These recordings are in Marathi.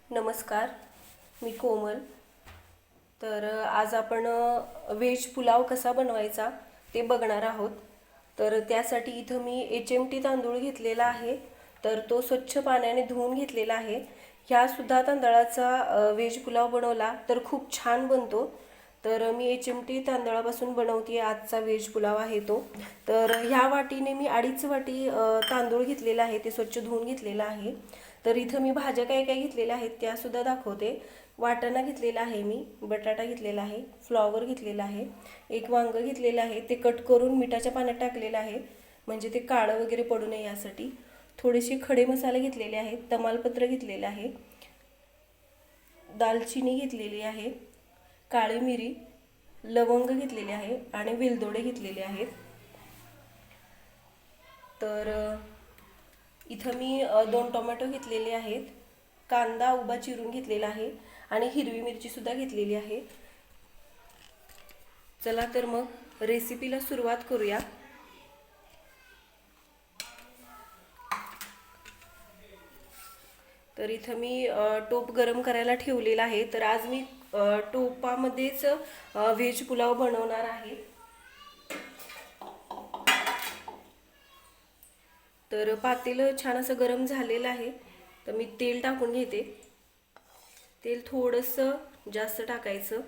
नमस्कार, मी कोमल. आज आपण व्हेज पुलाव कसा बनवायचा ते बघणार आहोत. त्यासाठी इथं मी HMT तांदूळ घेतलेला आहे. तो स्वच्छ पाण्याने धुवून घेतलेला आहे. ह्या सुद्धा तांदळाचा व्हेज पुलाव बनवला तर खूप छान बनतो. मी HMT तांदळापासून बनवते. आजचा व्हेज पुलाव आहे तो. ह्या वाटीने मी 2.5 वाटी तांदूळ घेतलेला आहे. ते स्वच्छ धुवून घेतलेला आहे. इथं मी भाज्या काय काय घेतलेल्या आहेत त्या सुद्धा दाखवते. वाटाणा घेतलेला आहे, मी बटाटा घेतलेला आहे, फ्लॉवर घेतलेला आहे, एक वांग घेतलेलं आहे. ते कट करून मिठाच्या पाण्यात टाकलेलं आहे म्हणजे ते काळं वगैरे पडू नये यासाठी. थोडेसे खडे मसाले घेतलेले आहेत, तमालपत्र घेतलेले आहे, दालचिनी घेतलेली आहे, काळी मिरी, लवंग घेतलेले आहे आणि वेलदोडे घेतलेले आहेत. इथं मी 2 टोमॅटो घेतलेले आहेत, कांदा उभा चिरून घेतलेला आहे आणि हिरवी मिरची सुद्धा घेतलेली आहे. चला तर मग रेसिपीला सुरुवात करूया. इथं मी टोप गरम करायला ठेवलेला आहे. आज मी टोपामध्येच व्हेज पुलाव बनवणार आहे. पातेलं छान असं गरम झालेलं आहे. मी तेल टाकून घेते. तेल थोडंसं जास्त टाकायचं.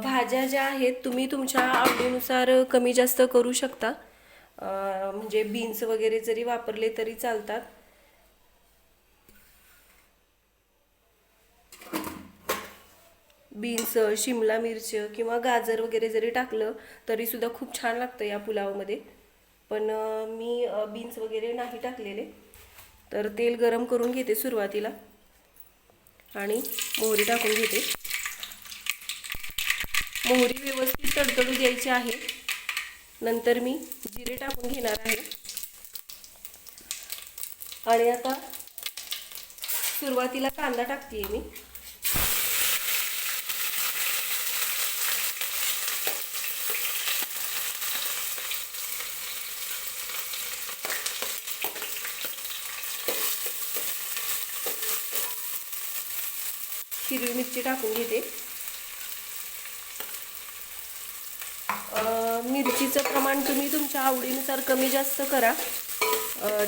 भाज्या ज्या आहेत तुम्ही तुमच्या आवडीनुसार कमी जास्त करू शकता. म्हणजे बीन्स वगैरे जरी वापरले तरी चालतात. बीन्स, शिमला मिर्च किंवा गाजर वगैरे जरी टाकलं तरी सुद्धा खूप छान लागतं या पुलावमध्ये. पण मी बीन्स वगैरे नाही टाकलेले. तेल गरम करून घेते सुरुवातीला आणि मोहरी टाकून घेते. मोहरी व्यवस्थित तडतडू द्यायची आहे. नंतर मी जिरे टाकून घेणार आहे. आणि आता सुरुवातीला कांदा टाकते मी. हिरवी मिरची टाकून घेते. मिरचीचं प्रमाण तुम्ही तुमच्या आवडीनुसार कमी जास्त करा.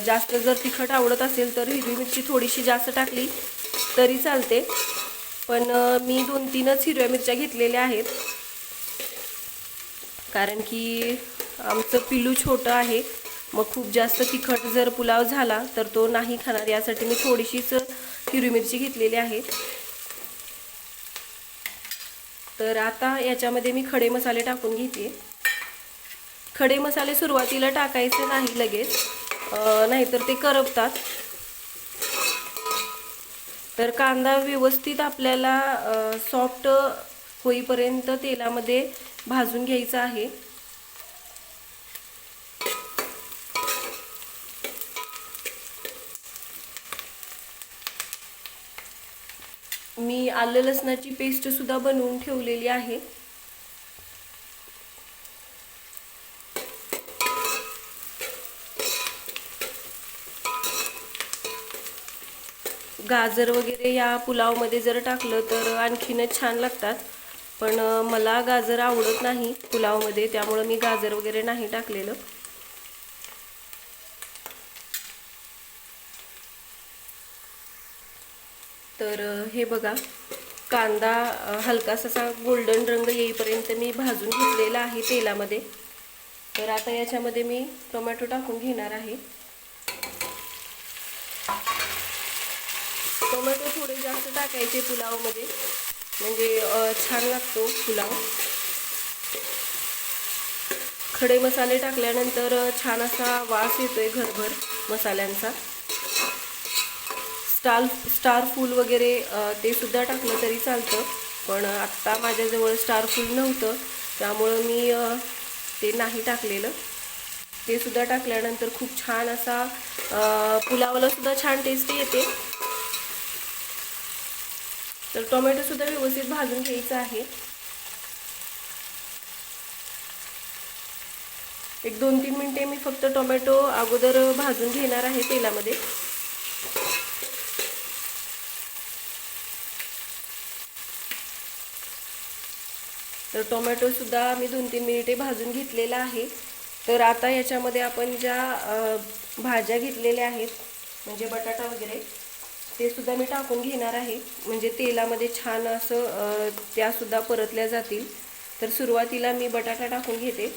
जास्त जर तिखट आवडत असेल तर हिरवी मिरची थोडीशी जास्त टाकली तरी चालते. पण मी 2-3च हिरव्या मिरच्या घेतलेल्या आहेत, कारण की आमचं पिलू छोटं आहे. मग खूप जास्त तिखट जर पुलाव झाला तर तो नाही खाणार, यासाठी मी थोडीशीच हिरवी मिरची घेतलेली आहे. आता याच्यामध्ये मी खडे मसाले टाकून घेते. खडे मसाले सुरुवातीला टाकायचे नाही लगेच, नाहीतर ते करपतात. कांदा व्यवस्थित आपल्याला सॉफ्ट होईपर्यंत तेलामध्ये भाजून घ्यायचा आहे. मी आलं लसणाची पेस्ट सुद्धा बनवून ठेवलेली आहे. गाजर वगैरे या पुलावमध्ये जर टाकलं तर आणखीनच छान लागतात. पण मला गाजर आवडत नाही पुलावमध्ये, त्यामुळे मी गाजर वगैरे नाही टाकलेलं. हे बघा, कांदा हलकासा गोल्डन रंग येईपर्यंत मी भाजून घेतलेला आहे तेलामध्ये. आता याच्यामध्ये मी टोमॅटो टाकून घेणार आहे. टोमॅटो थोडे जास्त टाकायचे पुलावमध्ये, म्हणजे छान लागतो पुलाव. खडे मसाले टाकल्यानंतर छान असा वास येतोय घरभर मसाल्यांचा. स्टार फूल वगैरे ते सुद्धा टाकलं तरी चालतं, पण आत्ता माझ्याजवळ स्टार फूल नव्हतं त्यामुळं मी ते नाही टाकलेलं. ते सुद्धा टाकल्यानंतर खूप छान असा पुलावाला सुद्धा छान टेस्ट येते. टोमॅटो सुद्धा व्यवस्थित भाजून घ्यायचा आहे. एक 2-3 मिनिटे मी फक्त टोमॅटो अगोदर भाजून घेणार आहे तेलामध्ये. तर टोमॅटो सुद्धा मी 2-3 मिनिटे भाजून घेतलेला आहे. तर आता याच्यामध्ये आपण ज्या भाज्या घेतलेल्या आहेत म्हणजे बटाटा वगैरे ते सुद्धा मी टाकून घेणार आहे, म्हणजे तेलामध्ये छान असं त्या सुद्धा परतल्या जातील. तर सुरुवातीला मी बटाटा टाकून घेते.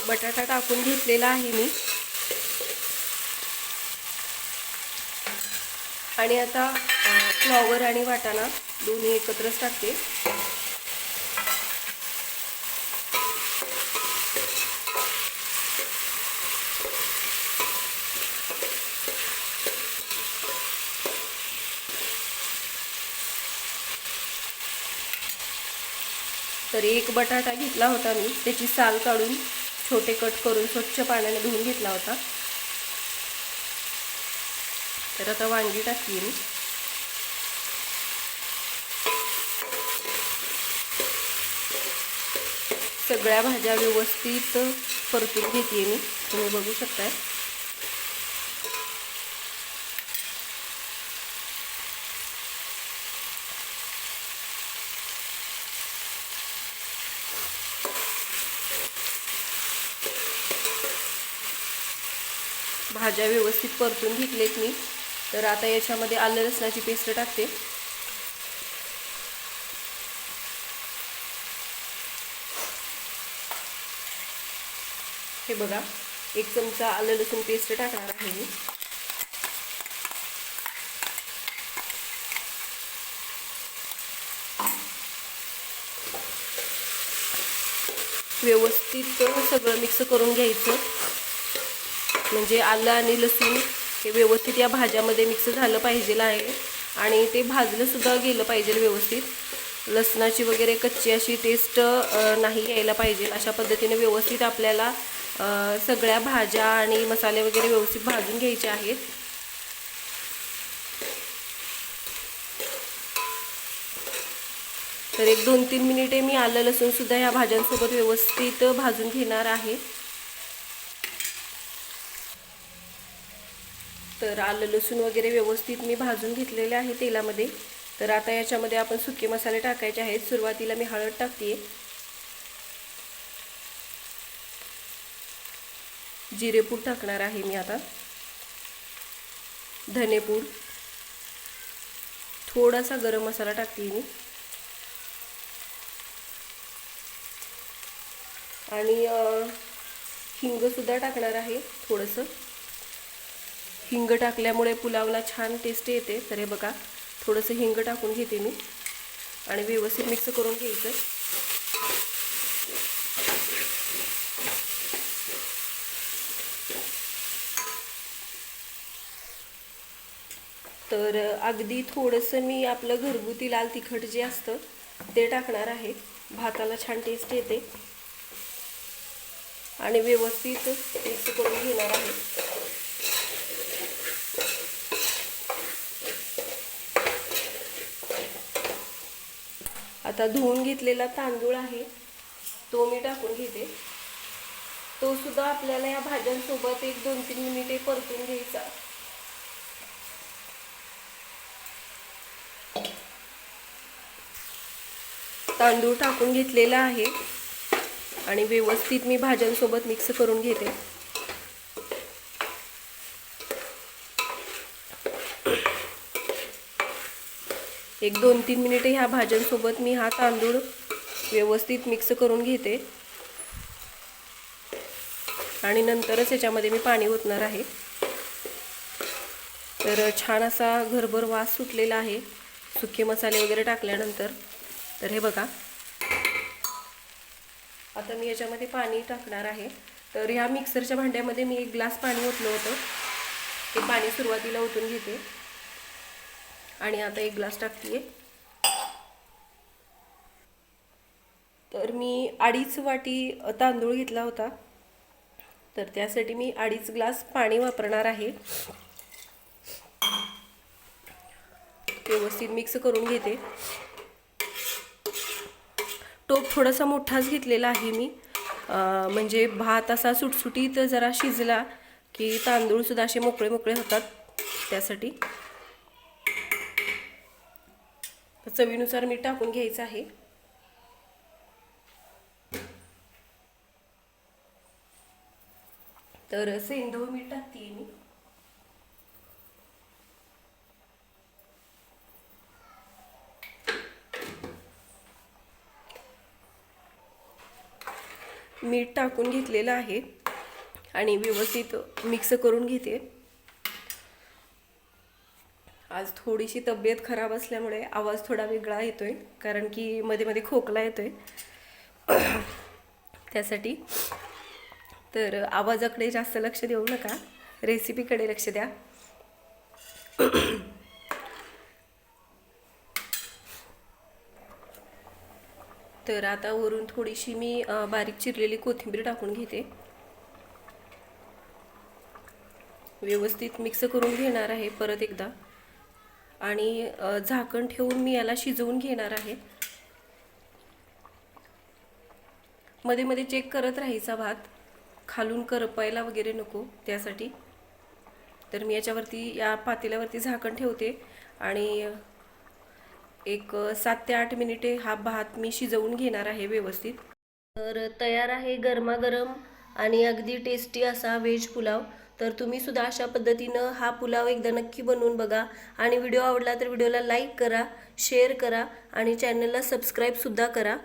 बटाटा टाकून घेतलेला आहे मी. आणि आता फ्लॉवर आणि वाटाणा दोन्ही एकत्रच टाकते. तर एक बटाटा घेतला होता मी, त्याची साल काढून छोटे कट करून स्वच्छ पाण्याने धुवून घेतला होता. तर आता वांगी टाकली मी. सगळ्या भाज्या व्यवस्थित परतून घेते मी, तुम्ही बघू शकताय. भाज्या व्यवस्थित परतून घेतलेत मी. तर आता याच्यामध्ये आलं लसणाची पेस्ट टाकते. हे बघा, 1 चमचा आलं लसूण पेस्ट टाकणार आहे मी. व्यवस्थित सगळं मिक्स करून घ्यायचं, म्हणजे आलं आणि लसूण हे व्यवस्थित या भाज्यामध्ये मिक्स झालं पाहिजे आहे. आणि ते भाजलं सुद्धा गेलं पाहिजे व्यवस्थित. लसणाची वगैरे कच्ची अशी टेस्ट नाही यायला पाहिजे. अशा पद्धतीने व्यवस्थित आपल्याला सगळ्या भाज्या आणि मसाले वगैरे व्यवस्थित भाजून घ्यायचे आहेत. तर एक 2-3 मिनिटे मी आलं लसूण सुद्धा ह्या भाज्यांसोबत व्यवस्थित भाजून घेणार आहे. तर आलं लसूण वगैरे व्यवस्थित मी भाजून घेतलेले आहे तेलामध्ये. तर आता याच्यामध्ये आपण सुके मसाले टाकायचे आहेत. सुरुवातीला मी हळद टाकते, जिरेपूड टाकणार आहे मी आता, धनेपूड, थोडासा गरम मसाला टाकते मी, आणि हिंग सुद्धा टाकणार आहे थोडंसं. हिंग टाकल्यामुळे पुलावला छान टेस्ट येते. तर हे बघा, थोडंसं हिंग टाकून घेते मी आणि व्यवस्थित मिक्स करून घ्यायचं. तर अगदी थोडंसं मी आपलं घरगुती लाल तिखट जे असतं ते टाकणार आहे. भाताला छान टेस्ट येते. आणि व्यवस्थित मिक्स करून घेणार आहे. आता धुवून घेतलेला तांदूळ आहे तो मी टाकून घेते. तो सुद्धा आपल्याला या भाज्यांसोबत एक 2-3 मिनिटे परतून घ्यायचा. तांदूळ टाकून घेतलेला आहे आणि व्यवस्थित मी भाज्यांसोबत मिक्स करून घेते. एक 2-3 मिनिटे ह्या भाज्यांसोबत मी हा तांदूळ व्यवस्थित मिक्स करून घेते आणि नंतरच याच्यामध्ये मी पाणी ओतणार आहे. तर छान असा घरभर वास सुटलेला आहे सुके मसाले वगैरे टाकल्यानंतर. तर हे बघा, आता मी याच्यामध्ये पाणी टाकणार आहे. तर ह्या मिक्सरच्या भांड्यामध्ये मी 1 ग्लास पाणी ओतलं होतं, ते पाणी सुरुवातीला ओतून घेते आणि आता 1 ग्लास टाकते. तर मी 2.5 वाटी तांदूळ घेतला होता, तर त्यासाठी मी 2.5 ग्लास पाणी वापरणार आहे. व्यवस्थित मिक्स करून घेते. टोप थोडासा मोठाच घेतलेला आहे मी, म्हणजे भात असा सुटसुटीत जरा शिजला की तांदूळ सुद्धा असे मोकळे मोकळे होतात त्यासाठी. चवीनुसार मीठ टाकून घ्यायचं आहे. तर सेंधव मीठ टाकते मी. मीठ टाकून घेतलेलं आहे आणि व्यवस्थित मिक्स करून घेते. आज थोडीशी तब्येत खराब असल्यामुळे आवाज थोडा वेगळा येतोय, कारण की मध्ये मध्ये खोकला येतोय त्यासाठी. तर आवाजाकडे जास्त लक्ष देऊ नका, रेसिपीकडे लक्ष द्या. तर आता वरून थोडीशी मी बारीक चिरलेली कोथिंबीर टाकून घेते. व्यवस्थित मिक्स करून घेणार आहे परत एकदा आणि झाकण ठेवून मी याला शिजवून घेणार आहे. मध्ये मध्ये चेक करत राहायचा भात, खालून करपायला वगैरे नको त्यासाठी. तर मी याच्यावरती या पातेल्यावरती झाकण ठेवते आणि एक 7 ते 8 मिनिटे हा भात मी शिजवून घेणार आहे व्यवस्थित. तर तयार आहे गरमागरम आणि अगदी टेस्टी असा व्हेज पुलाव. तर तुम्ही सुद्धा अशा पद्धतीनं हा पुलाव एकदा नक्की बनवून बघा आणि व्हिडिओ आवडला तर व्हिडिओला लाईक करा, शेअर करा आणि चॅनलला सबस्क्राईब सुद्धा करा.